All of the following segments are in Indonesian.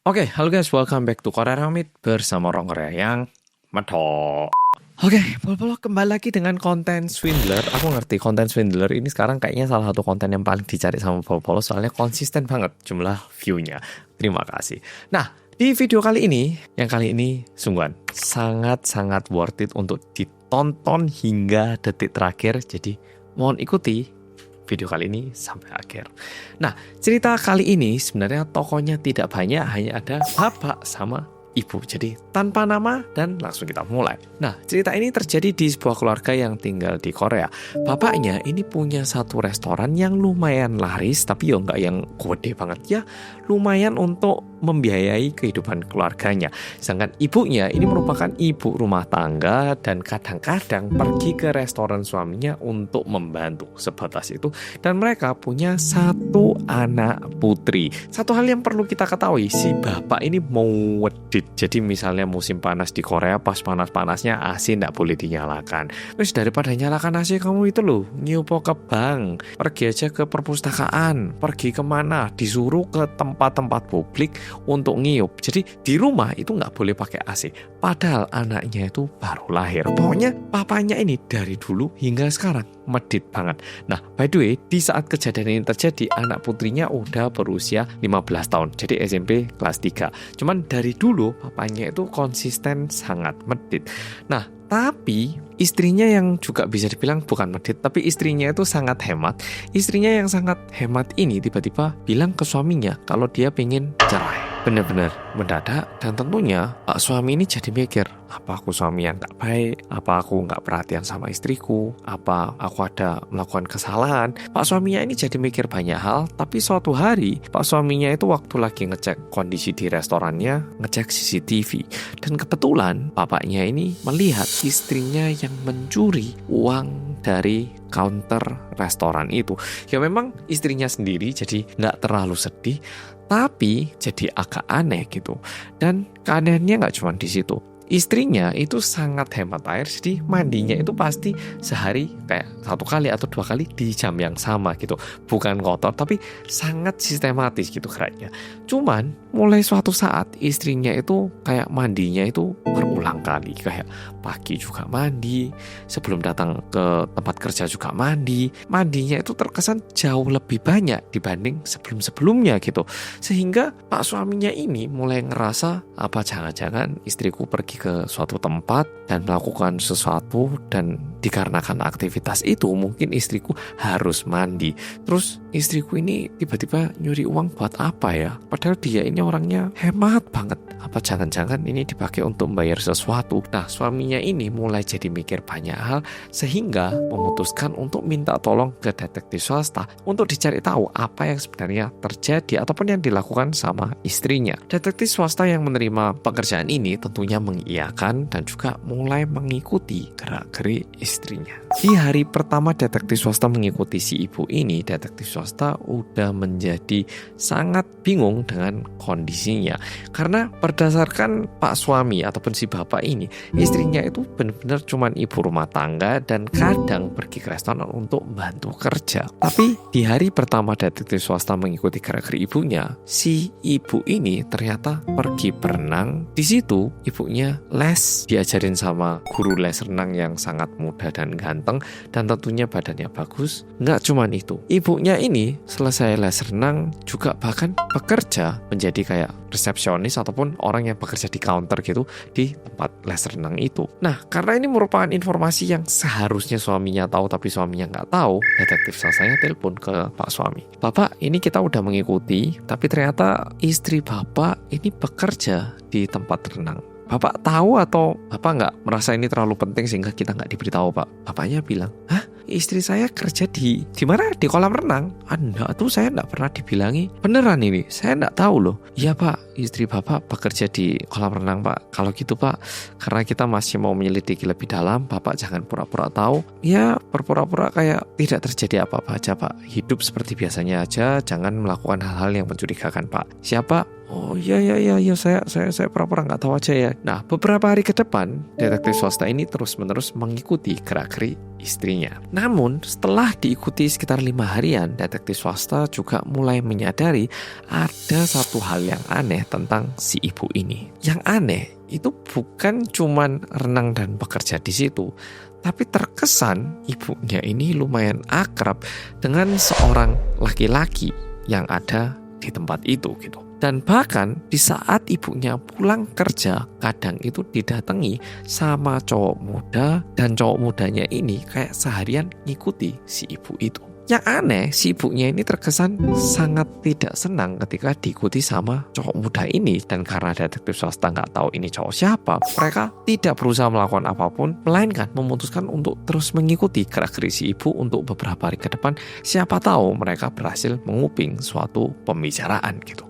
Oke, halo guys, welcome back to Korea Ramit bersama orang Korea yang medok. Oke, Polo kembali lagi dengan konten swindler. Aku ngerti konten swindler ini sekarang kayaknya salah satu konten yang paling dicari sama Polo soalnya konsisten banget jumlah view-nya. Terima kasih. Nah, di video kali ini, sungguhan sangat-sangat worth it untuk ditonton hingga detik terakhir. Jadi, mohon ikuti video kali ini sampai akhir. Nah, cerita kali ini sebenarnya tokohnya tidak banyak, hanya ada bapak sama ibu. Jadi tanpa nama dan langsung kita mulai. Nah, cerita ini terjadi di sebuah keluarga yang tinggal di Korea. Bapaknya ini punya satu restoran yang lumayan laris, tapi ya nggak yang gede banget ya. Lumayan untuk membiayai kehidupan keluarganya. Sedangkan ibunya ini merupakan ibu rumah tangga dan kadang-kadang pergi ke restoran suaminya untuk membantu, sebatas itu. Dan mereka punya satu anak putri. Satu hal yang perlu kita ketahui, si bapak ini mau wedit. Jadi misalnya musim panas di Korea, pas panas-panasnya AC nggak boleh dinyalakan. Terus daripada nyalakan AC kamu itu loh, nyupo ke bank, pergi aja ke perpustakaan, pergi kemana, disuruh ke tempat-tempat publik untuk ngiup. Jadi di rumah itu nggak boleh pakai AC. Padahal anaknya itu baru lahir. Pokoknya papanya ini dari dulu hingga sekarang medit banget. Nah, by the way, di saat kejadian ini terjadi, anak putrinya udah berusia 15 tahun. Jadi SMP kelas 3. Cuman dari dulu papanya itu konsisten sangat medit. Nah, tapi istrinya yang juga bisa dibilang bukan medit, tapi istrinya itu sangat hemat. Istrinya yang sangat hemat ini tiba-tiba bilang ke suaminya kalau dia pengen cerai. Bener-bener mendadak, dan tentunya Pak suami ini jadi mikir, apa aku suami yang gak baik? Apa aku gak perhatian sama istriku? Apa aku ada melakukan kesalahan? Pak suaminya ini jadi mikir banyak hal. Tapi suatu hari Pak suaminya itu waktu lagi ngecek kondisi di restorannya, ngecek CCTV, dan kebetulan bapaknya ini melihat istrinya yang mencuri uang dari counter restoran itu. Ya memang istrinya sendiri jadi gak terlalu sedih, tapi jadi agak aneh gitu. Dan keanehannya nggak cuma di situ. Istrinya itu sangat hemat air, jadi mandinya itu pasti sehari kayak 1 kali atau 2 kali di jam yang sama gitu. Bukan kotor, tapi sangat sistematis gitu kayaknya. Cuman mulai suatu saat istrinya itu kayak mandinya itu berulang kali. Kayak pagi juga mandi, sebelum datang ke tempat kerja juga mandi. Mandinya itu terkesan jauh lebih banyak dibanding sebelum-sebelumnya gitu. Sehingga pak suaminya ini mulai ngerasa, apa jangan-jangan istriku pergi ke suatu tempat dan melakukan sesuatu, dan dikarenakan aktivitas itu mungkin istriku harus mandi. Terus istriku ini tiba-tiba nyuri uang buat apa ya? Padahal dia ini orangnya hemat banget. Apa jangan-jangan ini dipakai untuk membayar sesuatu? Nah, suaminya ini mulai jadi mikir banyak hal sehingga memutuskan untuk minta tolong ke detektif swasta untuk dicari tahu apa yang sebenarnya terjadi ataupun yang dilakukan sama istrinya. Detektif swasta yang menerima pekerjaan ini tentunya mengiyakan dan juga mulai mengikuti gerak-gerik istrinya. Di hari pertama detektif swasta mengikuti si ibu ini, detektif swasta udah menjadi sangat bingung dengan kondisinya. Karena berdasarkan pak suami ataupun si bapak ini, istrinya itu benar-benar cuman ibu rumah tangga dan kadang pergi ke restoran untuk bantu kerja. Tapi di hari pertama detektif swasta mengikuti gerak-gerik ibunya, si ibu ini ternyata pergi berenang. Di situ ibunya les, diajarin sama guru les renang yang sangat muda dan ganteng, dan tentunya badannya bagus. Nggak cuman itu, ibunya ini selesai les renang juga bahkan bekerja menjadi kayak resepsionis ataupun orang yang bekerja di counter gitu di tempat les renang itu. Nah, karena ini merupakan informasi yang seharusnya suaminya tahu tapi suaminya nggak tahu, detektif swastanya telepon ke pak suami. Bapak, ini kita udah mengikuti, tapi ternyata istri bapak ini bekerja di tempat renang. Bapak tahu atau bapak nggak merasa ini terlalu penting sehingga kita nggak diberitahu, pak? Bapaknya bilang, hah? Istri saya kerja di mana? Di kolam renang? Enggak tuh, saya enggak pernah dibilangi. Beneran ini, saya enggak tahu loh. Iya pak, istri bapak bekerja di kolam renang pak. Kalau gitu pak, karena kita masih mau menyelidiki lebih dalam, bapak jangan pura-pura tahu. Ya, berpura-pura kayak tidak terjadi apa-apa aja pak. Hidup seperti biasanya aja, jangan melakukan hal-hal yang mencurigakan pak. Siapa? Oh iya, saya pura-pura nggak tahu aja ya. Nah, beberapa hari ke depan, detektif swasta ini terus-menerus mengikuti gerak-gerik istrinya. Namun setelah diikuti sekitar 5 harian, detektif swasta juga mulai menyadari ada satu hal yang aneh tentang si ibu ini. Yang aneh itu bukan cuman renang dan bekerja di situ, tapi terkesan ibunya ini lumayan akrab dengan seorang laki-laki yang ada di tempat itu gitu. Dan bahkan di saat ibunya pulang kerja, kadang itu didatangi sama cowok muda, dan cowok mudanya ini kayak seharian ngikuti si ibu itu. Yang aneh, si ibunya ini terkesan sangat tidak senang ketika diikuti sama cowok muda ini. Dan karena detektif swasta nggak tahu ini cowok siapa, mereka tidak berusaha melakukan apapun, melainkan memutuskan untuk terus mengikuti gerak-gerik si ibu untuk beberapa hari ke depan. Siapa tahu mereka berhasil menguping suatu pembicaraan gitu.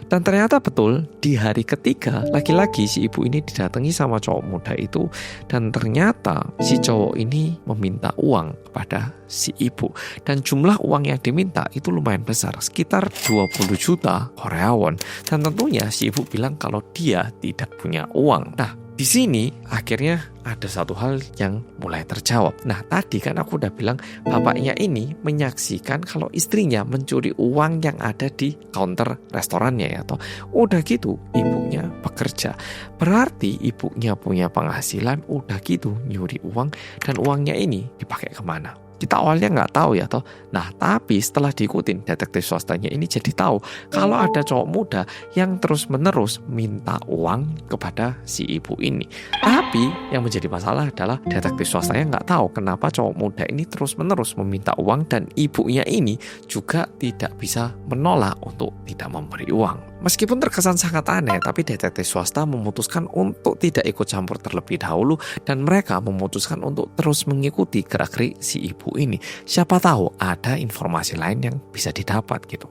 Dan ternyata betul, di hari ketiga, lagi-lagi si ibu ini didatangi sama cowok muda itu. Dan ternyata si cowok ini meminta uang kepada si ibu. Dan jumlah uang yang diminta itu lumayan besar, sekitar 20 juta Korea won. Dan tentunya si ibu bilang kalau dia tidak punya uang. Nah, di sini akhirnya ada satu hal yang mulai terjawab. Nah, tadi kan aku udah bilang bapaknya ini menyaksikan kalau istrinya mencuri uang yang ada di counter restorannya ya toh. Udah gitu ibunya bekerja. Berarti ibunya punya penghasilan, udah gitu nyuri uang, dan uangnya ini dipakai kemana? Kita awalnya nggak tahu ya toh. Nah, tapi setelah diikutin detektif swastanya ini jadi tahu kalau ada cowok muda yang terus-menerus minta uang kepada si ibu ini. Tapi yang menjadi masalah adalah detektif swastanya nggak tahu kenapa cowok muda ini terus-menerus meminta uang, dan ibunya ini juga tidak bisa menolak untuk tidak memberi uang. Meskipun terkesan sangat aneh, tapi detektif swasta memutuskan untuk tidak ikut campur terlebih dahulu, dan mereka memutuskan untuk terus mengikuti gerak-gerik si ibu ini. Siapa tahu ada informasi lain yang bisa didapat gitu.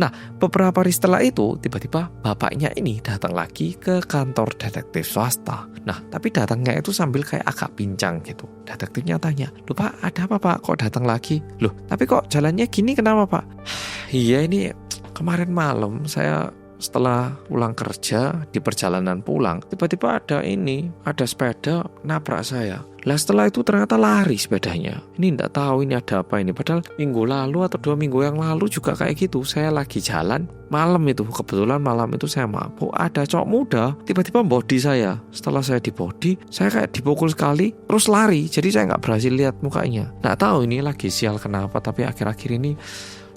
Nah, beberapa hari setelah itu, tiba-tiba bapaknya ini datang lagi ke kantor detektif swasta. Nah, tapi datangnya itu sambil kayak agak pincang gitu. Detektifnya tanya, "Loh Pak, ada apa Pak? Kok datang lagi?" "Loh, tapi kok jalannya gini kenapa Pak?" "Iya, ini kemarin malam saya setelah pulang kerja, di perjalanan pulang, tiba-tiba ada sepeda nabrak saya. Lah setelah itu ternyata lari sepedanya. Ini enggak tahu ini ada apa ini. Padahal minggu lalu atau 2 minggu yang lalu juga kayak gitu. Saya lagi jalan malam itu, kebetulan malam itu saya mabuk, ada cowok muda tiba-tiba body saya. Setelah saya di body, saya kayak dipukul sekali, terus lari. Jadi saya nggak berhasil lihat mukanya. Nggak tahu ini lagi sial kenapa, tapi akhir-akhir ini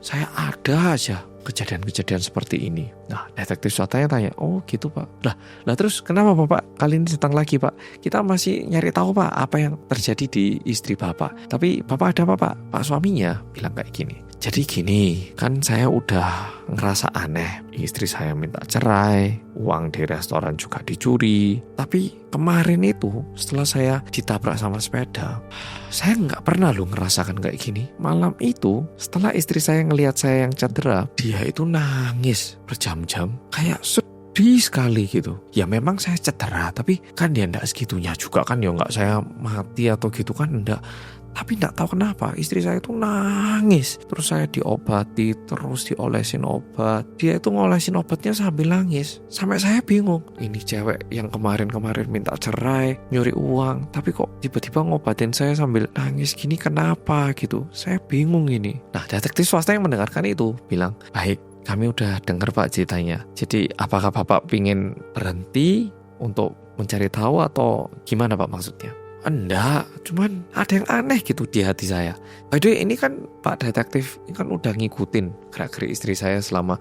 saya ada aja kejadian-kejadian seperti ini. Nah, detektif swastanya tanya, "Oh gitu Pak. Lah terus kenapa Bapak kali ini datang lagi Pak? Kita masih nyari tahu Pak apa yang terjadi di istri Bapak. Tapi Bapak ada apa Pak?" Pak suaminya bilang kayak gini, "Jadi gini, kan saya udah ngerasa aneh. Istri saya minta cerai, uang di restoran juga dicuri. Tapi kemarin itu setelah saya ditabrak sama sepeda, saya nggak pernah loh ngerasakan kayak gini. Malam itu setelah istri saya ngelihat saya yang cedera, dia itu nangis berjam-jam kayak sedih sekali gitu. Ya memang saya cedera, tapi kan dia nggak segitunya juga kan, ya nggak saya mati atau gitu kan, enggak. Tapi nggak tahu kenapa istri saya itu nangis. Terus saya diobati, terus diolesin obat. Dia itu ngolesin obatnya sambil nangis. Sampai saya bingung. Ini cewek yang kemarin-kemarin minta cerai, nyuri uang, tapi kok tiba-tiba ngobatin saya sambil nangis gini, kenapa gitu. Saya bingung ini. Nah, detektif swasta yang mendengarkan itu bilang, "Baik, kami udah dengar Pak ceritanya. Jadi apakah Bapak pingin berhenti untuk mencari tahu atau gimana Pak maksudnya?" "Enggak, cuman ada yang aneh gitu di hati saya. By the way, ini kan Pak Detektif ini kan udah ngikutin gerak-gerik istri saya selama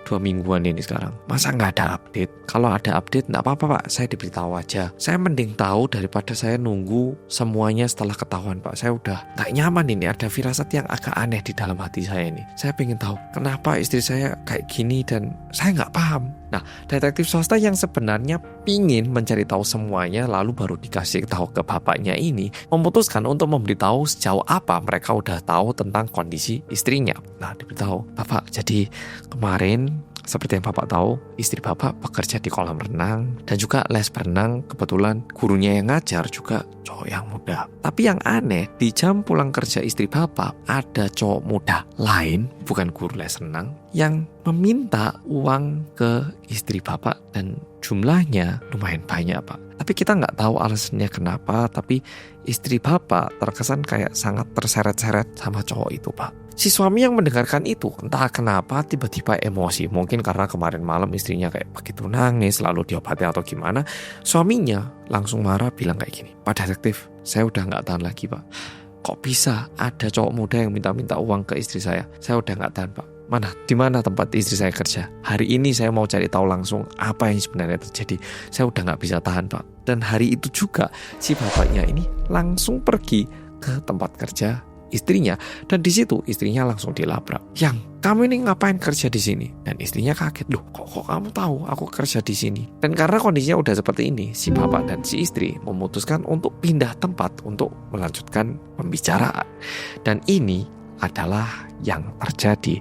2 mingguan ini sekarang. Masa nggak ada update? Kalau ada update nggak apa-apa Pak, saya diberitahu aja. Saya mending tahu daripada saya nunggu semuanya setelah ketahuan Pak. Saya udah nggak nyaman ini, ada firasat yang agak aneh di dalam hati saya ini. Saya pengen tahu kenapa istri saya kayak gini dan saya nggak paham." Nah, detektif swasta yang sebenarnya pingin mencari tahu semuanya lalu baru dikasih tahu ke bapaknya ini memutuskan untuk memberitahu sejauh apa mereka udah tahu tentang kondisi istrinya. Nah, diberitahu, "Bapak, jadi kemarin seperti yang Bapak tahu, istri Bapak bekerja di kolam renang dan juga les berenang. Kebetulan gurunya yang ngajar juga cowok yang muda. Tapi yang aneh, di jam pulang kerja istri Bapak ada cowok muda lain, bukan guru les renang, yang meminta uang ke istri Bapak dan jumlahnya lumayan banyak Pak. Tapi kita nggak tahu alasannya kenapa, tapi istri Bapak terkesan kayak sangat terseret-seret sama cowok itu Pak. Si suami yang mendengarkan itu entah kenapa tiba-tiba emosi. Mungkin karena kemarin malam istrinya kayak begitu nangis lalu diobati atau gimana. Suaminya langsung marah bilang kayak gini, "Pak detektif, saya udah nggak tahan lagi Pak. Kok bisa ada cowok muda yang minta-minta uang ke istri saya? Saya udah nggak tahan Pak. Di mana tempat istri saya kerja? Hari ini saya mau cari tahu langsung apa yang sebenarnya terjadi. Saya udah nggak bisa tahan Pak." Dan hari itu juga si bapaknya ini langsung pergi ke tempat kerja istrinya, dan di situ istrinya langsung dilabrak. "Yang, kamu ini ngapain kerja di sini?" Dan istrinya kaget, "Loh, kok kamu tahu aku kerja di sini?" Dan karena kondisinya udah seperti ini, si bapak dan si istri memutuskan untuk pindah tempat untuk melanjutkan pembicaraan. Dan ini adalah yang terjadi.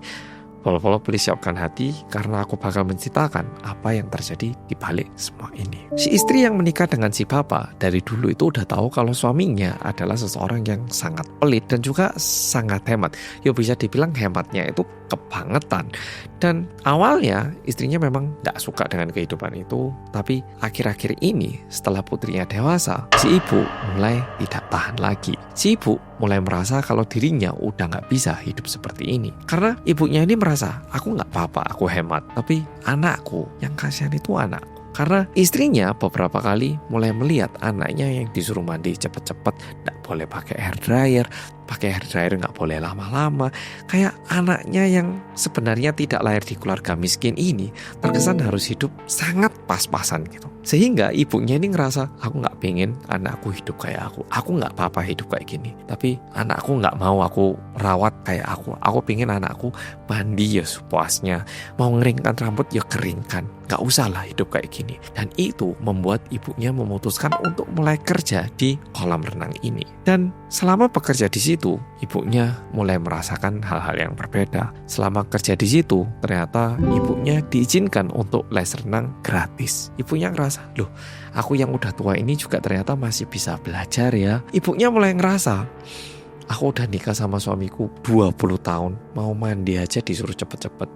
Polo-polo, please siapkan hati karena aku bakal menceritakan apa yang terjadi di balik semua ini. Si istri yang menikah dengan si bapak dari dulu itu udah tahu kalau suaminya adalah seseorang yang sangat pelit dan juga sangat hemat. Ya bisa dibilang hematnya itu kebangetan. Dan awalnya istrinya memang gak suka dengan kehidupan itu. Tapi akhir-akhir ini setelah putrinya dewasa, si ibu mulai tidak tahan lagi. Si ibu mulai merasa kalau dirinya udah gak bisa hidup seperti ini. Karena ibunya ini merasa, aku gak apa-apa, aku hemat. Tapi anakku, yang kasihan itu anakku. Karena istrinya beberapa kali mulai melihat anaknya yang disuruh mandi cepet-cepet, gak boleh pakai hair dryer gak boleh lama-lama. Kayak anaknya yang sebenarnya tidak lahir di keluarga miskin ini terkesan harus hidup sangat pas-pasan gitu. Sehingga ibunya ini ngerasa, aku gak pengen anakku hidup kayak aku gak apa-apa hidup kayak gini. Tapi anakku gak mau aku rawat kayak aku pengen anakku mandi ya sepuasnya, mau ngeringkan rambut ya keringkan, gak usah lah hidup kayak gini. Dan itu membuat ibunya memutuskan untuk mulai kerja di kolam renang ini. Dan selama bekerja di situ, ibunya mulai merasakan hal-hal yang berbeda. Selama kerja di situ, ternyata ibunya diizinkan untuk les renang gratis. Ibunya ngerasa, loh, aku yang udah tua ini juga ternyata masih bisa belajar ya. Ibunya mulai ngerasa, aku udah nikah sama suamiku 20 tahun, mau mandi aja disuruh cepet-cepet.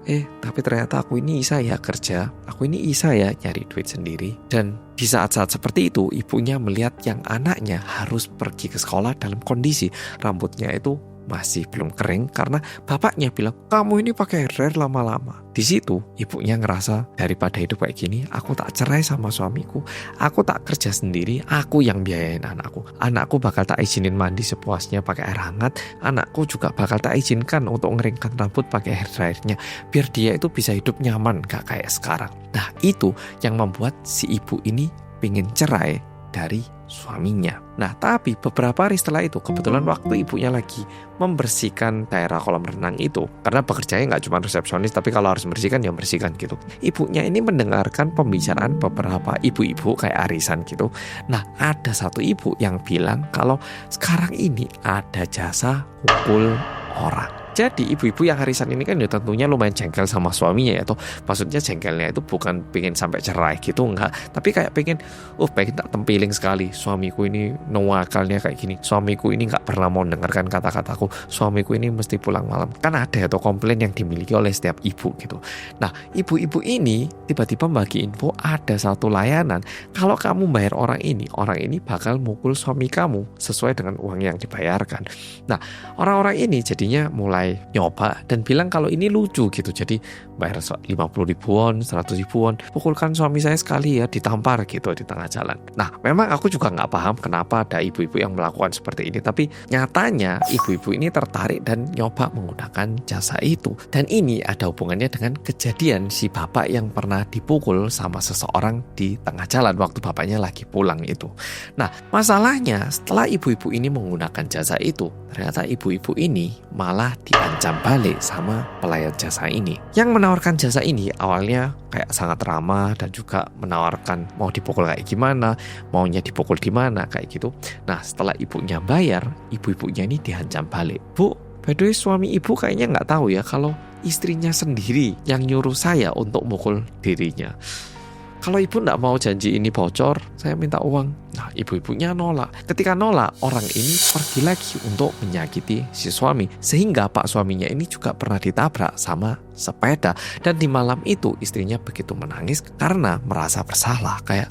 Tapi ternyata aku ini bisa ya kerja, aku ini bisa ya nyari duit sendiri. Dan di saat-saat seperti itu, ibunya melihat yang anaknya harus pergi ke sekolah dalam kondisi rambutnya itu masih belum kering karena bapaknya bilang, kamu ini pakai hair dryer lama-lama. Di situ ibunya ngerasa, daripada hidup kayak gini, aku tak cerai sama suamiku, aku tak kerja sendiri, aku yang biayain anakku bakal tak izinin mandi sepuasnya pakai air hangat, anakku juga bakal tak izinkan untuk ngeringkan rambut pakai hair dryernya, biar dia itu bisa hidup nyaman gak kayak sekarang. Nah itu yang membuat si ibu ini pengen cerai dari suaminya. Nah tapi beberapa hari setelah itu, kebetulan waktu ibunya lagi membersihkan daerah kolam renang itu, karena bekerjanya nggak cuma resepsionis, tapi kalau harus membersihkan ya bersihkan gitu. Ibunya ini mendengarkan pembicaraan beberapa ibu-ibu kayak arisan gitu. Nah ada satu ibu yang bilang kalau sekarang ini ada jasa pukul orang. Jadi ibu-ibu yang arisan ini kan ya tentunya lumayan jengkel sama suaminya ya toh. Maksudnya jengkelnya itu bukan pengen sampai cerai gitu, enggak. Tapi kayak pengen tak tempiling sekali. Suamiku ini akalnya kayak gini. Suamiku ini gak pernah mau dengarkan kata-kataku. Suamiku ini mesti pulang malam. Kan ada ya toh komplain yang dimiliki oleh setiap ibu gitu. Nah ibu-ibu ini tiba-tiba bagi info ada satu layanan. Kalau kamu bayar orang ini bakal mukul suami kamu sesuai dengan uang yang dibayarkan. Nah orang-orang ini jadinya mulai nyoba dan bilang kalau ini lucu gitu. Jadi bayar 50 ribuan, 100 ribuan, pukulkan suami saya sekali ya, ditampar gitu di tengah jalan. Nah memang aku juga gak paham kenapa ada ibu-ibu yang melakukan seperti ini, tapi nyatanya ibu-ibu ini tertarik dan nyoba menggunakan jasa itu. Dan ini ada hubungannya dengan kejadian si bapak yang pernah dipukul sama seseorang di tengah jalan waktu bapaknya lagi pulang itu. Nah masalahnya setelah ibu-ibu ini menggunakan jasa itu, ternyata ibu-ibu ini malah diancam balik sama pelayan jasa ini. Yang menawarkan jasa ini awalnya kayak sangat ramah dan juga menawarkan mau dipukul kayak gimana, maunya dipukul di mana kayak gitu. Nah setelah ibunya bayar, ibu-ibunya ini diancam balik. Bu, by the way suami ibu kayaknya nggak tahu ya kalau istrinya sendiri yang nyuruh saya untuk mukul dirinya. Kalau ibu nggak mau janji ini bocor, saya minta uang. Nah, ibu-ibunya nolak. Ketika nolak, orang ini pergi lagi untuk menyakiti si suami. Sehingga pak suaminya ini juga pernah ditabrak sama sepeda. Dan di malam itu istrinya begitu menangis karena merasa bersalah. Kayak,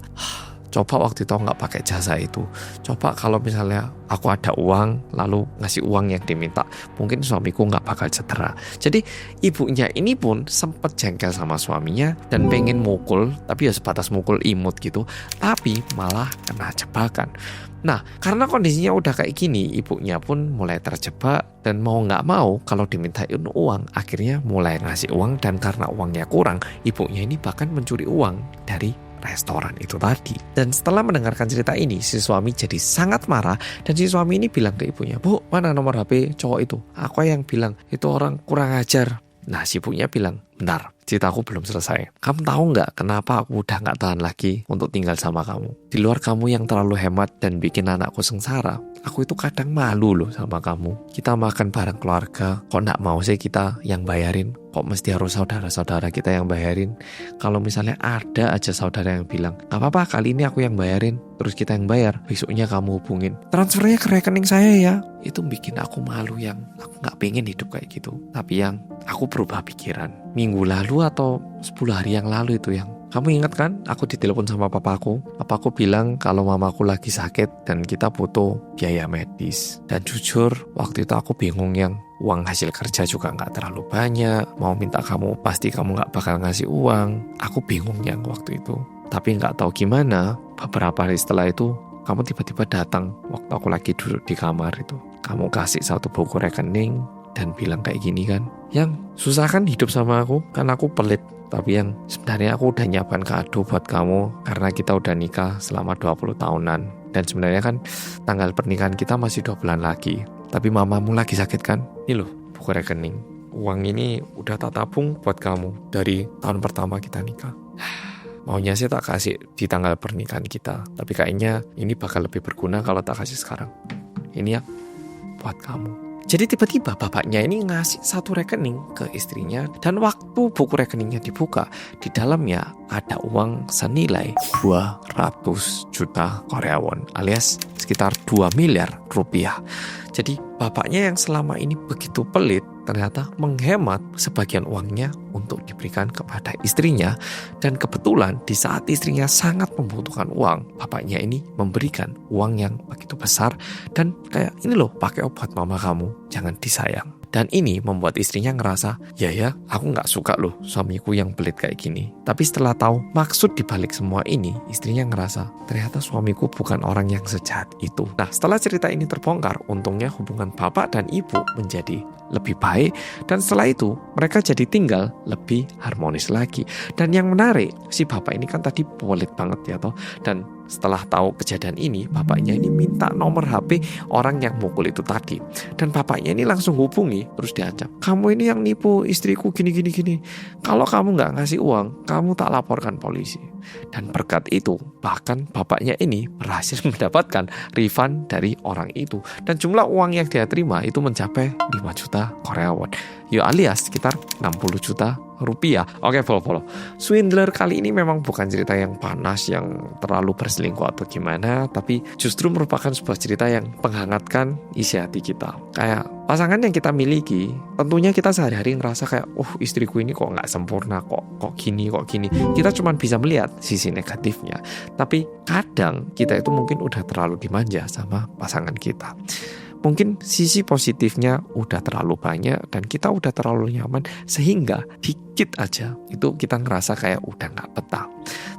coba waktu itu nggak pakai jasa itu. Coba kalau misalnya aku ada uang, lalu ngasih uang yang diminta, mungkin suamiku nggak bakal cedera. Jadi ibunya ini pun sempat jengkel sama suaminya dan pengen mukul, tapi ya sebatas mukul imut gitu. Tapi malah kena jebakan. Nah, karena kondisinya udah kayak gini, ibunya pun mulai terjebak dan mau nggak mau kalau dimintain uang, akhirnya mulai ngasih uang dan karena uangnya kurang, ibunya ini bahkan mencuri uang dari restoran itu tadi. Dan setelah mendengarkan cerita ini, si suami jadi sangat marah dan si suami ini bilang ke ibunya, "Bu, mana nomor HP cowok itu? Aku yang bilang itu orang kurang ajar." Nah, si ibunya bilang, "Bentar, ceritaku belum selesai. Kamu tahu nggak kenapa aku udah nggak tahan lagi untuk tinggal sama kamu? Di luar kamu yang terlalu hemat dan bikin anakku sengsara, aku itu kadang malu loh sama kamu. Kita makan bareng keluarga, kok nggak mau sih kita yang bayarin? Kok mesti harus saudara-saudara kita yang bayarin? Kalau misalnya ada aja saudara yang bilang, nggak apa-apa kali ini aku yang bayarin, terus kita yang bayar, besoknya kamu hubungin, transfernya ke rekening saya ya." Itu bikin aku malu yang aku nggak pengen hidup kayak gitu. Tapi yang aku berubah pikiran. Minggu lalu atau 10 hari yang lalu itu yang, kamu ingat kan aku ditelepon sama papaku? Papaku bilang kalau mamaku lagi sakit dan kita butuh biaya medis. Dan jujur waktu itu aku bingung yang, uang hasil kerja juga nggak terlalu banyak. Mau minta kamu pasti kamu nggak bakal ngasih uang. Aku bingung yang waktu itu. Tapi nggak tahu gimana, beberapa hari setelah itu kamu tiba-tiba datang waktu aku lagi duduk di kamar itu. Kamu kasih satu buku rekening dan bilang kayak gini kan, yang susah kan hidup sama aku, kan aku pelit. Tapi yang sebenarnya aku udah nyiapkan kado buat kamu karena kita udah nikah selama 20 tahunan. Dan sebenarnya kan tanggal pernikahan kita masih 2 bulan lagi. Tapi mamamu lagi sakit kan? Ini loh buku rekening. Uang ini udah tak tabung buat kamu dari tahun pertama kita nikah. Maunya sih tak kasih di tanggal pernikahan kita, tapi kayaknya ini bakal lebih berguna kalau tak kasih sekarang. Ini ya buat kamu. Jadi tiba-tiba bapaknya ini ngasih satu rekening ke istrinya, dan waktu buku rekeningnya dibuka, di dalamnya ada uang senilai 200 juta Korea won alias sekitar 2 miliar rupiah. Jadi bapaknya yang selama ini begitu pelit ternyata menghemat sebagian uangnya untuk diberikan kepada istrinya. Dan kebetulan di saat istrinya sangat membutuhkan uang, bapaknya ini memberikan uang yang begitu besar dan kayak, ini loh pakai obat mama kamu, jangan disayang. Dan ini membuat istrinya ngerasa, ya aku gak suka loh suamiku yang pelit kayak gini. Tapi setelah tahu maksud dibalik semua ini, istrinya ngerasa ternyata suamiku bukan orang yang sejahat itu. Nah, setelah cerita ini terbongkar, untungnya hubungan bapak dan ibu menjadi lebih baik. Dan setelah itu mereka jadi tinggal lebih harmonis lagi. Dan yang menarik, si bapak ini kan tadi pelit banget ya toh. Dan setelah tahu kejadian ini, bapaknya ini minta nomor HP orang yang mukul itu tadi. Dan bapaknya ini langsung hubungi, terus diancam, "Kamu ini yang nipu istriku gini. Kalau kamu nggak ngasih uang, kamu tak laporkan polisi." Dan berkat itu, bahkan bapaknya ini berhasil mendapatkan refund dari orang itu. Dan jumlah uang yang dia terima itu mencapai 5 juta Korea won. Alias sekitar 60 juta rupiah. Oke, follow. Swindler kali ini memang bukan cerita yang panas, yang terlalu berselingkuh atau gimana, tapi justru merupakan sebuah cerita yang menghangatkan isi hati kita. Kayak pasangan yang kita miliki, tentunya kita sehari-hari ngerasa kayak, istriku ini kok nggak sempurna, kok gini. Kita cuma bisa melihat sisi negatifnya. Tapi kadang kita itu mungkin udah terlalu dimanja sama pasangan kita. Mungkin sisi positifnya udah terlalu banyak dan kita udah terlalu nyaman sehingga dikit aja itu kita ngerasa kayak udah gak betah.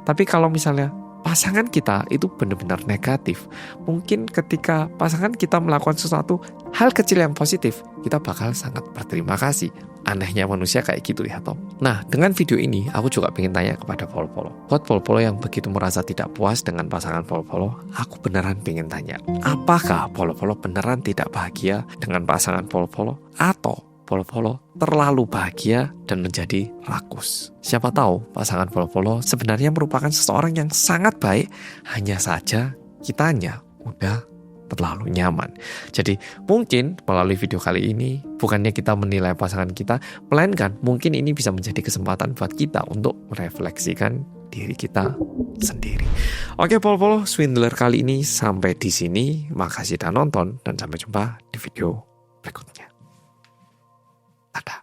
Tapi kalau misalnya pasangan kita itu benar-benar negatif, mungkin ketika pasangan kita melakukan sesuatu hal kecil yang positif, kita bakal sangat berterima kasih. Anehnya manusia kayak gitu ya toh. Nah, dengan video ini aku juga pengen tanya kepada Polo. Buat Polo yang begitu merasa tidak puas dengan pasangan Polo, aku beneran pengen tanya, apakah Polo beneran tidak bahagia dengan pasangan Polo atau Polo terlalu bahagia dan menjadi rakus? Siapa tahu pasangan Polo sebenarnya merupakan seseorang yang sangat baik, hanya saja kitanya udah terlalu nyaman. Jadi mungkin melalui video kali ini bukannya kita menilai pasangan kita, melainkan mungkin ini bisa menjadi kesempatan buat kita untuk merefleksikan diri kita sendiri. Oke, Pol-Pol, Swindler kali ini sampai di sini. Makasih sudah nonton dan sampai jumpa di video berikutnya. Dadah.